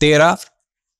13,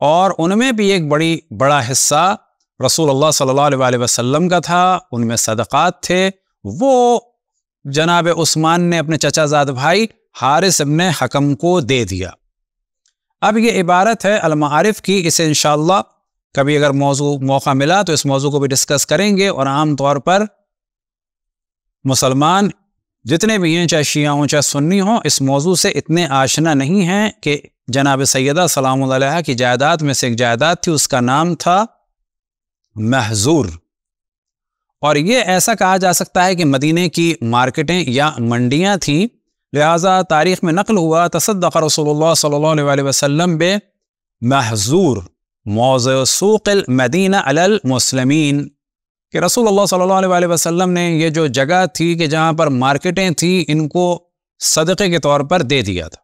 اور ان میں بھی ایک بڑا حصہ رسول اللہ صلی اللہ علیہ وسلم کا تھا، ان میں صدقات تھے، وہ جناب عثمان نے اپنے چچا زاد بھائی حارث ابن حکم کو دے دیا۔ اب یہ عبارت ہے المعارف کی، اسے انشاءاللہ کبھی اگر موقع ملا تو اس موضوع کو بھی ڈسکس کریں گے، اور عام طور پر مسلمان جتنے بھی ہیں، چاہے شیعہ ہوں چاہے سنی ہوں، اس موضوع سے اتنے آشنا نہیں ہیں کہ جناب سیدہ سلام اللہ علیہا کی جائیداد میں سے ایک جائیداد تھی، اس کا نام تھا محظور، اور یہ ایسا کہا جا سکتا ہے کہ مدینے کی مارکیٹیں یا منڈیاں تھیں، لہٰذا تاریخ میں نقل ہوا تصدق رسول اللہ صلی اللہ علیہ وسلم بے محظور موضع سوق المدینہ علی المسلمین، کہ رسول اللہ صلی اللہ علیہ وسلم نے یہ جو جگہ تھی کہ جہاں پر مارکیٹیں تھیں، ان کو صدقے کے طور پر دے دیا تھا،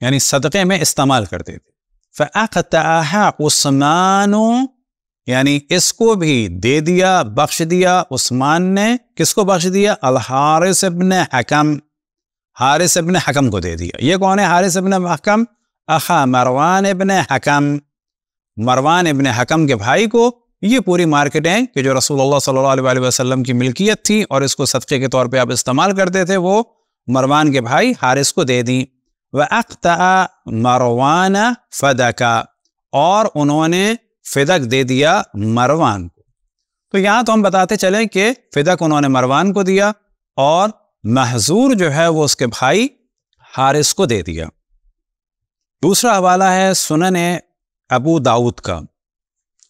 یعنی صدقے میں استعمال کرتے تھے۔ فَأَقْتَعَهَا عثمان، یعنی اس کو بھی دے دیا، بخش دیا عثمان نے۔ کس کو بخش دیا؟ الحارث ابن حکم، حارث ابن حکم کو دے دیا۔ یہ کون ہے حارث ابن حکم؟ اخا مروان ابن حکم، مروان ابن حکم کے بھائی کو یہ پوری مارکیٹیں کہ جو رسول اللہ صلی اللہ علیہ وسلم کی ملکیت تھی اور اس کو صدقے کے طور پہ آپ استعمال کرتے تھے، وہ مروان کے بھائی حارث کو دے دیں۔ وَأَقْتَعَ مروان فَدَكَ، اور انہوں نے فدک دے دیا مروان کو۔ تو یہاں تو ہم بتاتے چلیں کہ فدک انہوں نے مروان کو دیا اور محظور جو ہے وہ اس کے بھائی حارث کو دے دیا۔ دوسرا حوالہ ہے سنن ابو داؤد کا،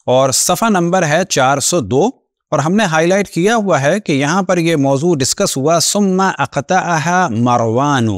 اور صفحہ نمبر ہے 402، اور ہم نے ہائی لائٹ کیا ہوا ہے کہ یہاں پر یہ موضوع ڈسکس ہوا ثم اقطعها مروان۔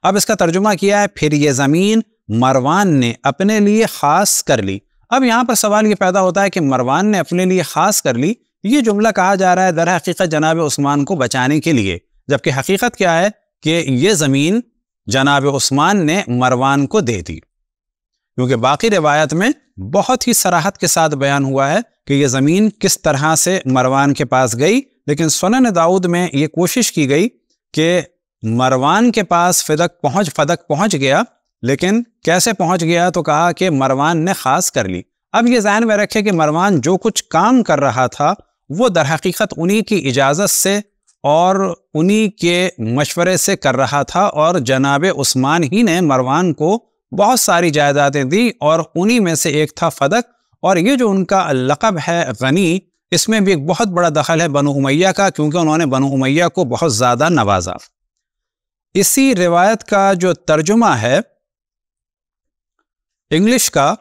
اب اس کا ترجمہ کیا ہے پھر یہ زمین مروان نے اپنے لیے خاص کر لی۔ اب یہاں پر سوال یہ پیدا ہوتا ہے کہ مروان نے اپنے لیے خاص کر لی، یہ جملہ کہا جا رہا ہے در حقیقت جناب عثمان کو بچانے کے لیے، جبکہ حقیقت کیا ہے کہ یہ زمین جناب عثمان نے مروان کو دے دی، کیونکہ باقی روایت میں بہت ہی صراحت کے ساتھ بیان ہوا ہے کہ یہ زمین کس طرح سے مروان کے پاس گئی، لیکن سنن داؤد میں یہ کوشش کی گئی کہ مروان کے پاس فدک پہنچ گیا، لیکن کیسے پہنچ گیا؟ تو کہا کہ مروان نے خاص کر لی۔ اب یہ ذہن میں رکھے کہ مروان جو کچھ کام کر رہا تھا وہ در حقیقت انہی کی اجازت سے اور انہی کے مشورے سے کر رہا تھا، اور جناب عثمان ہی نے مروان کو بہت ساری جائیدادیں دی، اور انہی میں سے ایک تھا فدک، اور یہ جو ان کا لقب ہے غنی، اس میں بھی ایک بہت بڑا دخل ہے بنو امیہ کا، کیونکہ انہوں نے بنو امیہ کو بہت زیادہ نوازا۔ اسی روایت کا جو ترجمہ ہے انگلش کا،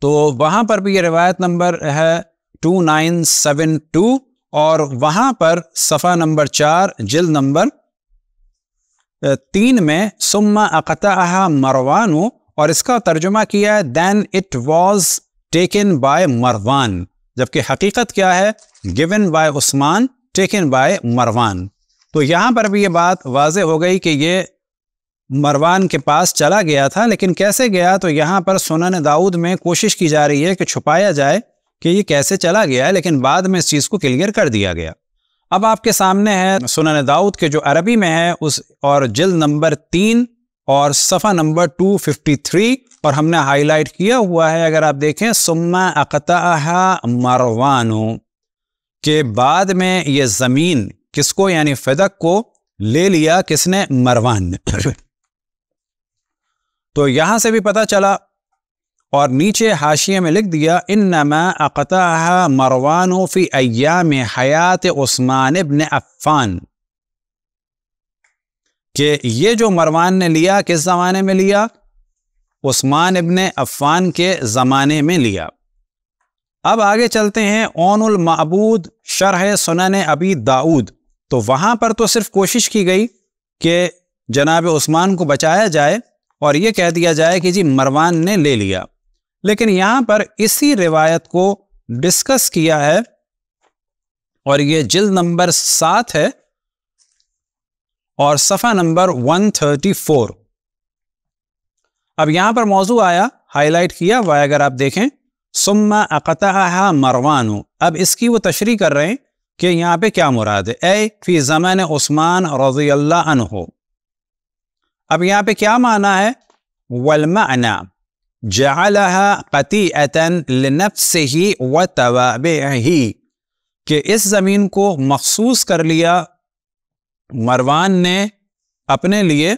تو وہاں پر بھی یہ روایت نمبر ہے 2972، اور وہاں پر صفحہ نمبر 4 جلد نمبر 3 میں ثم اقطعها مروان، اور اس کا ترجمہ کیا ہے then it was taken by مروان، جبکہ حقیقت کیا ہے given by Usman taken by مروان۔ تو یہاں پر بھی یہ بات واضح ہو گئی کہ یہ مروان کے پاس چلا گیا تھا، لیکن کیسے گیا؟ تو یہاں پر سنن داؤد میں کوشش کی جا رہی ہے کہ چھپایا جائے کہ یہ کیسے چلا گیا ہے، لیکن بعد میں اس چیز کو کلیئر کر دیا گیا۔ اب آپ کے سامنے ہے سنن داؤد کے جو عربی میں ہے اور جلد نمبر 3 اور صفحہ نمبر 253، اور ہم نے ہائی لائٹ کیا ہوا ہے، اگر آپ دیکھیں ثم اقطعها مروان، کہ بعد میں یہ زمین کس کو یعنی فدک کو لے لیا، کس نے؟ مروان نے۔ تو یہاں سے بھی پتہ چلا، اور نیچے حاشیے میں لکھ دیا انما اقطعها مروان فی ایام حیات عثمان ابن عفان، کہ یہ جو مروان نے لیا کس زمانے میں لیا؟ عثمان ابن عفان کے زمانے میں لیا۔ اب آگے چلتے ہیں عون المعبود شرح سنن ابی داؤد، تو وہاں پر تو صرف کوشش کی گئی کہ جناب عثمان کو بچایا جائے اور یہ کہہ دیا جائے کہ جی مروان نے لے لیا، لیکن یہاں پر اسی روایت کو ڈسکس کیا ہے، اور یہ جلد نمبر 7 ہے اور صفحہ نمبر 134۔ اب یہاں پر موضوع آیا، ہائی لائٹ کیا ہوا ہے، اگر آپ دیکھیں ثم اقطعها مروان، اب اس کی وہ تشریح کر رہے ہیں کہ یہاں پہ کیا مراد ہے، اے فی زمان عثمان رضی اللہ عنہ۔ اب یہاں پہ کیا معنی ہے؟ والمعنی جعلها قطیعة لنفسه وتوابعه، کہ اس زمین کو مخصوص کر لیا مروان نے اپنے لیے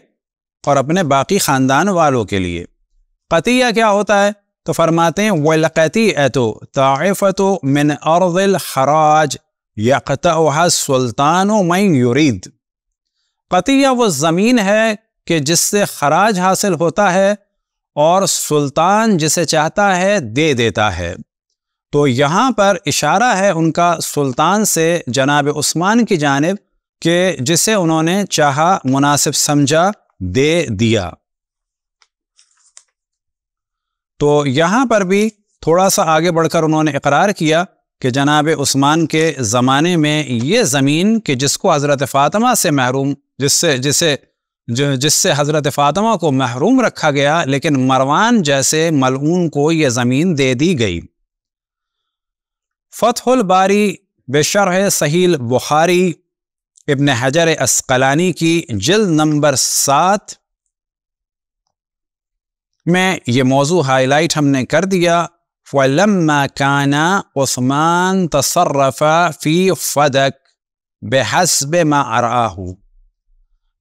اور اپنے باقی خاندان والوں کے لیے۔ قطیعہ کیا ہوتا ہے؟ تو فرماتے ہیں وَالْقَطِيعَةُ طَائِفَةُ مِنْ أَرْضِ الْخَرَاجِ يَقْطَعُهَا السُّلْطَانُ مَنْ يُرِيدُ۔ قطیعہ وہ زمین ہے کہ جس سے خراج حاصل ہوتا ہے اور سلطان جسے چاہتا ہے دے دیتا ہے۔ تو یہاں پر اشارہ ہے ان کا سلطان سے جناب عثمان کی جانب کہ جسے انہوں نے چاہا مناسب سمجھا دے دیا۔ تو یہاں پر بھی تھوڑا سا آگے بڑھ کر انہوں نے اقرار کیا کہ جناب عثمان کے زمانے میں یہ زمین کہ جس کو حضرت فاطمہ سے محروم جس سے حضرت فاطمہ کو محروم رکھا گیا، لیکن مروان جیسے ملعون کو یہ زمین دے دی گئی۔ فتح الباری بشرح صحیح بخاری ابن حجر عسقلانی کی جلد نمبر 7 میں یہ موضوع ہائی لائٹ ہم نے کر دیا۔ وَلَمَّا كَانَ عثمان تصرف فی فدق بحسب ما أرآه،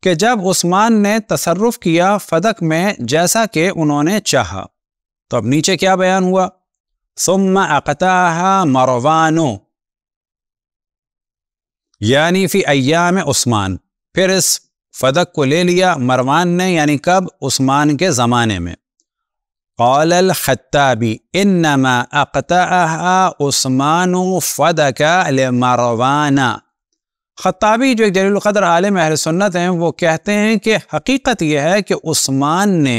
کہ جب عثمان نے تصرف کیا فدق میں جیسا کہ انہوں نے چاہا، تو اب نیچے کیا بیان ہوا؟ ثم اقطعها مروان، یعنی فی ایام عثمان، پھر اس فدق کو لے لیا مروان نے، یعنی کب؟ عثمان کے زمانے میں۔ قال الخطابی انما اقطعها عثمان فدق لمروان، خطابی جو ایک جلیل القدر عالم اہل سنت ہیں وہ کہتے ہیں کہ حقیقت یہ ہے کہ عثمان نے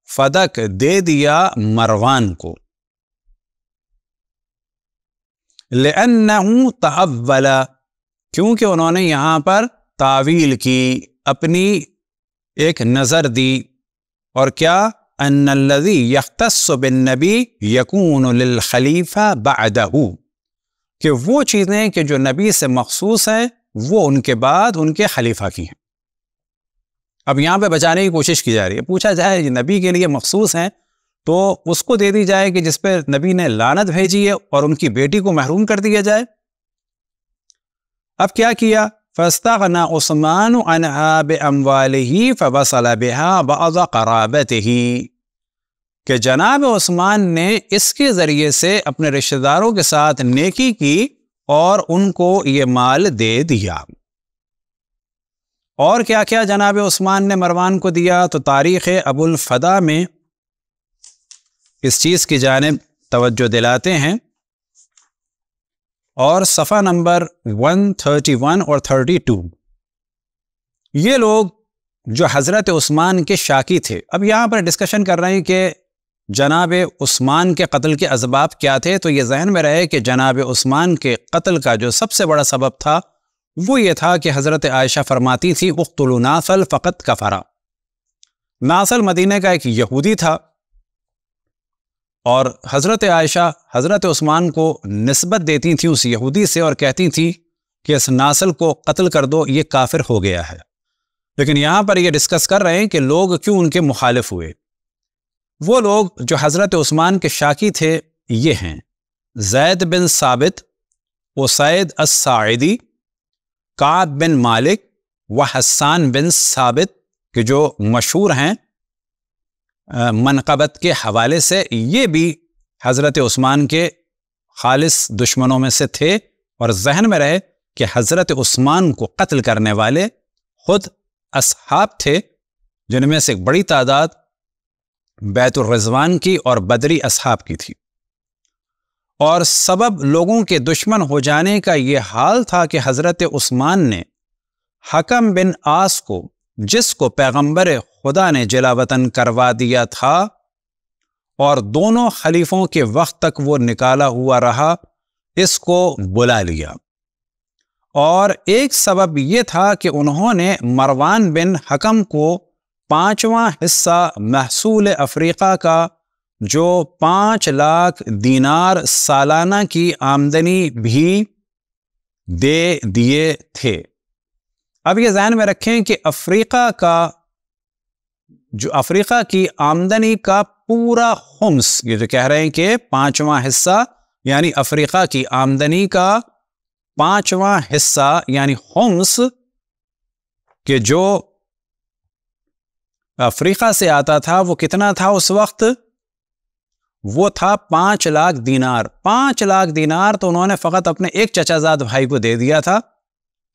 فدق دے دیا مروان کو، لأنه تأول، کیونکہ انہوں نے یہاں پر تعویل کی، اپنی ایک نظر دی، اور کیا؟ ان الذی یختص بالنبی یکون للخلیفہ بعدہ، کہ وہ چیزیں کہ جو نبی سے مخصوص ہیں وہ ان کے بعد ان کے خلیفہ کی ہیں۔ اب یہاں پہ بچانے کی کوشش کی جا رہی ہے، پوچھا جائے یہ نبی کے لیے مخصوص ہیں تو اس کو دے دی جائے کہ جس پہ نبی نے لعنت بھیجی ہے، اور ان کی بیٹی کو محروم کر دیا جائے۔ اب کیا کیا؟ فاستغنى عثمان عنها بأمواله فوصل بها بعض قرابته، کہ جناب عثمان نے اس کے ذریعے سے اپنے رشتہ داروں کے ساتھ نیکی کی اور ان کو یہ مال دے دیا۔ اور کیا کیا جناب عثمان نے مروان کو دیا؟ تو تاریخ ابو الفدا میں اس چیز کی جانب توجہ دلاتے ہیں، اور صفحہ نمبر 131 اور 32، یہ لوگ جو حضرت عثمان کے شاکی تھے، اب یہاں پر ڈسکشن کر رہے ہیں کہ جناب عثمان کے قتل کے اسباب کیا تھے، تو یہ ذہن میں رہے کہ جناب عثمان کے قتل کا جو سب سے بڑا سبب تھا وہ یہ تھا کہ حضرت عائشہ فرماتی تھی اقتلوا ناصل فقط کفرا، ناصل مدینہ کا ایک یہودی تھا، اور حضرت عائشہ حضرت عثمان کو نسبت دیتی تھی اس یہودی سے، اور کہتی تھی کہ اس ناصل کو قتل کر دو، یہ کافر ہو گیا ہے۔ لیکن یہاں پر یہ ڈسکس کر رہے ہیں کہ لوگ کیوں ان کے مخالف ہوئے۔ وہ لوگ جو حضرت عثمان کے شاکی تھے یہ ہیں زید بن ثابت، اسید الساعدی، کعب بن مالک و حسان بن ثابت، کہ جو مشہور ہیں منقبت کے حوالے سے، یہ بھی حضرت عثمان کے خالص دشمنوں میں سے تھے، اور ذہن میں رہے کہ حضرت عثمان کو قتل کرنے والے خود اصحاب تھے، جن میں سے ایک بڑی تعداد بیت الرضوان کی اور بدری اصحاب کی تھی، اور سبب لوگوں کے دشمن ہو جانے کا یہ حال تھا کہ حضرت عثمان نے حکم بن عاص کو، جس کو پیغمبر خدا نے جلا وطن کروا دیا تھا اور دونوں خلیفوں کے وقت تک وہ نکالا ہوا رہا، اس کو بلا لیا۔ اور ایک سبب یہ تھا کہ انہوں نے مروان بن حکم کو 5واں حصہ محصول افریقہ کا، جو 5 لاکھ دینار سالانہ کی آمدنی بھی دے دیے تھے۔ اب یہ ذہن میں رکھیں کہ افریقہ کا جو افریقہ کی آمدنی کا پورا خمس، یہ جو کہہ رہے ہیں کہ 5واں حصہ، یعنی افریقہ کی آمدنی کا 5واں حصہ یعنی خمس، کہ جو افریقہ سے آتا تھا وہ کتنا تھا اس وقت؟ وہ تھا 5 لاکھ دینار۔ 5 لاکھ دینار تو انہوں نے فقط اپنے ایک چچا زاد بھائی کو دے دیا تھا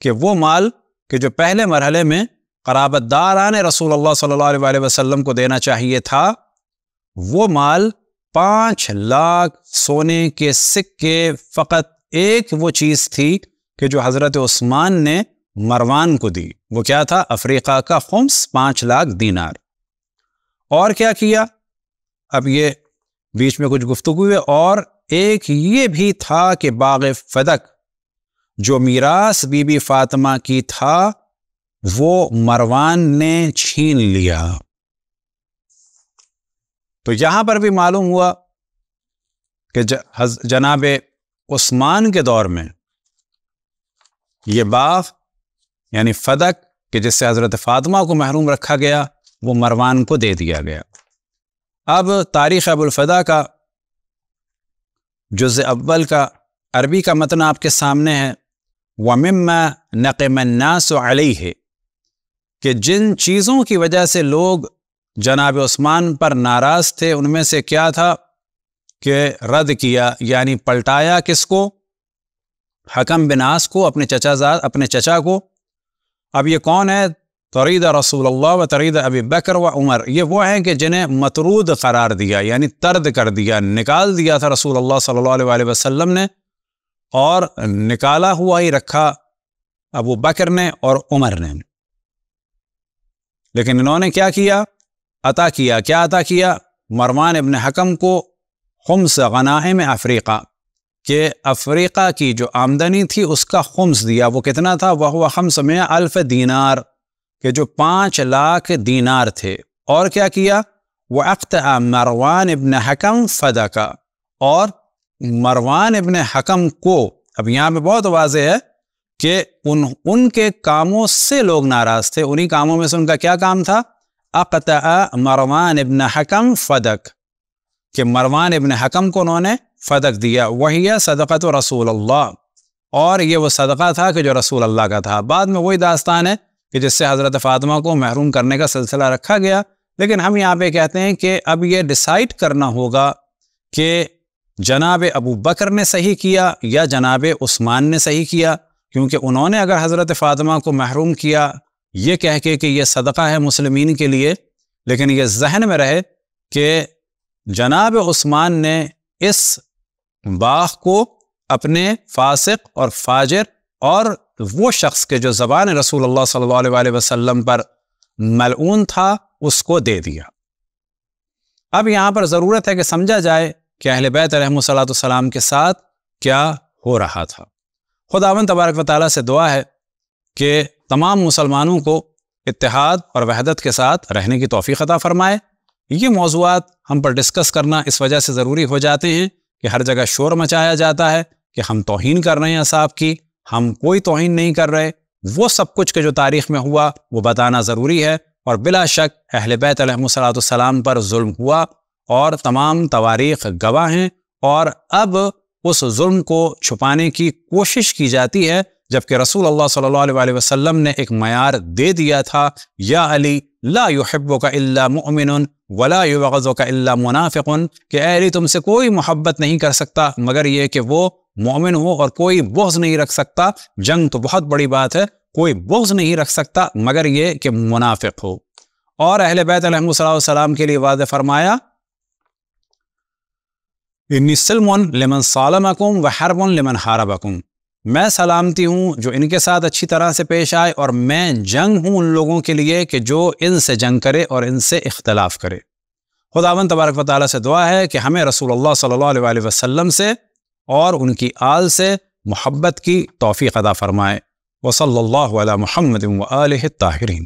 کہ وہ مال کہ جو پہلے مرحلے میں قرابت داران رسول اللہ صلی اللہ علیہ وسلم کو دینا چاہیے تھا، وہ مال 5 لاکھ سونے کے سکے، فقط ایک وہ چیز تھی کہ جو حضرت عثمان نے مروان کو دی۔ وہ کیا تھا؟ افریقہ کا خمس، 5 لاکھ دینار۔ اور کیا کیا؟ اب یہ بیچ میں کچھ گفتگو ہوئی، اور ایک یہ بھی تھا کہ باغ فدق جو میراث بی بی فاطمہ کی تھا وہ مروان نے چھین لیا۔ تو یہاں پر بھی معلوم ہوا کہ جناب عثمان کے دور میں یہ باغ یعنی فدق کہ جس سے حضرت فاطمہ کو محروم رکھا گیا وہ مروان کو دے دیا گیا۔ اب تاریخ ابو الفدا کا جزء اول کا عربی کا متن آپ کے سامنے ہے۔ وَمِمَّا نَقِمَ النَّاسُ عَلَيْهِ، کہ جن چیزوں کی وجہ سے لوگ جناب عثمان پر ناراض تھے ان میں سے کیا تھا کہ رد کیا، یعنی پلٹایا کس کو؟ حکم بن عاص کو، اپنے چچا کو۔ اب یہ کون ہے؟ ترید رسول اللہ و ترید ابی بکر و عمر، یہ وہ ہیں کہ جنہیں مطرود قرار دیا، یعنی طرد کر دیا، نکال دیا تھا رسول اللہ صلی اللہ علیہ وسلم نے، اور نکالا ہوا ہی رکھا ابو بکر نے اور عمر نے۔ لیکن انہوں نے کیا کیا؟ عطا کیا۔ کیا عطا کیا؟ مروان ابن حکم کو خمس غنائم افریقہ، کہ افریقہ کی جو آمدنی تھی اس کا خمس دیا۔ وہ کتنا تھا؟ وہ 500,000 دینار، کہ جو 5 لاکھ دینار تھے۔ اور کیا کیا؟ وَأَقْتَعَ مروان ابن حکم فَدَقَ، اور مروان ابن حکم کو، اب یہاں پہ بہت واضح ہے کہ ان کے کاموں سے لوگ ناراض تھے۔ انہی کاموں میں سے ان کا کیا کام تھا؟ اقتع مروان ابن حکم فدق، کہ مروان ابن حکم کو انہوں نے فدق دیا۔ وہی صدقۃ رسول اللہ، اور یہ وہ صدقہ تھا کہ جو رسول اللہ کا تھا۔ بعد میں وہی داستان ہے کہ جس سے حضرت فاطمہ کو محروم کرنے کا سلسلہ رکھا گیا۔ لیکن ہم یہاں پہ کہتے ہیں کہ اب یہ ڈیسائیڈ کرنا ہوگا کہ جناب ابو بکر نے صحیح کیا یا جناب عثمان نے صحیح کیا، کیونکہ انہوں نے اگر حضرت فاطمہ کو محروم کیا یہ کہہ کے کہ یہ صدقہ ہے مسلمین کے لیے، لیکن یہ ذہن میں رہے کہ جناب عثمان نے اس باغ کو اپنے فاسق اور فاجر اور وہ شخص کے جو زبان رسول اللہ صلی اللہ علیہ وسلم پر ملعون تھا اس کو دے دیا۔ اب یہاں پر ضرورت ہے کہ سمجھا جائے کہ اہل بیت علیہم السلام کے ساتھ کیا ہو رہا تھا۔ خداوند تبارک و تعالیٰ سے دعا ہے کہ تمام مسلمانوں کو اتحاد اور وحدت کے ساتھ رہنے کی توفیق عطا فرمائے۔ یہ موضوعات ہم پر ڈسکس کرنا اس وجہ سے ضروری ہو جاتے ہیں کہ ہر جگہ شور مچایا جاتا ہے کہ ہم توہین کر رہے ہیں اصحاب کی، ہم کوئی توہین نہیں کر رہے۔ وہ سب کچھ کہ جو تاریخ میں ہوا وہ بتانا ضروری ہے، اور بلا شک اہل بیت علیہم السلام پر ظلم ہوا اور تمام تواریخ گواہ ہیں، اور اب اس ظلم کو چھپانے کی کوشش کی جاتی ہے، جبکہ رسول اللہ صلی اللہ علیہ وسلم نے ایک معیار دے دیا تھا، یا علی لا یحبک الا مؤمن ولا یبغضک الا منافق، کہ اے علی تم سے کوئی محبت نہیں کر سکتا مگر یہ کہ وہ مومن ہو، اور کوئی بغض نہیں رکھ سکتا، جنگ تو بہت بڑی بات ہے، کوئی بغض نہیں رکھ سکتا مگر یہ کہ منافق ہو۔ اور اہل بیت علیہم السلام کے لیے واضح فرمایا انی سلم لمن صالمکم وحرب لمن حاربکم، میں سلامتی ہوں جو ان کے ساتھ اچھی طرح سے پیش آئے، اور میں جنگ ہوں ان لوگوں کے لیے کہ جو ان سے جنگ کرے اور ان سے اختلاف کرے۔ خداوند تبارک و تعالیٰ سے دعا ہے کہ ہمیں رسول اللہ صلی اللہ علیہ وسلم سے اور ان کی آل سے محبت کی توفیق عطا فرمائے۔ وصلی اللہ علی محمد وآلہ الطاہرین۔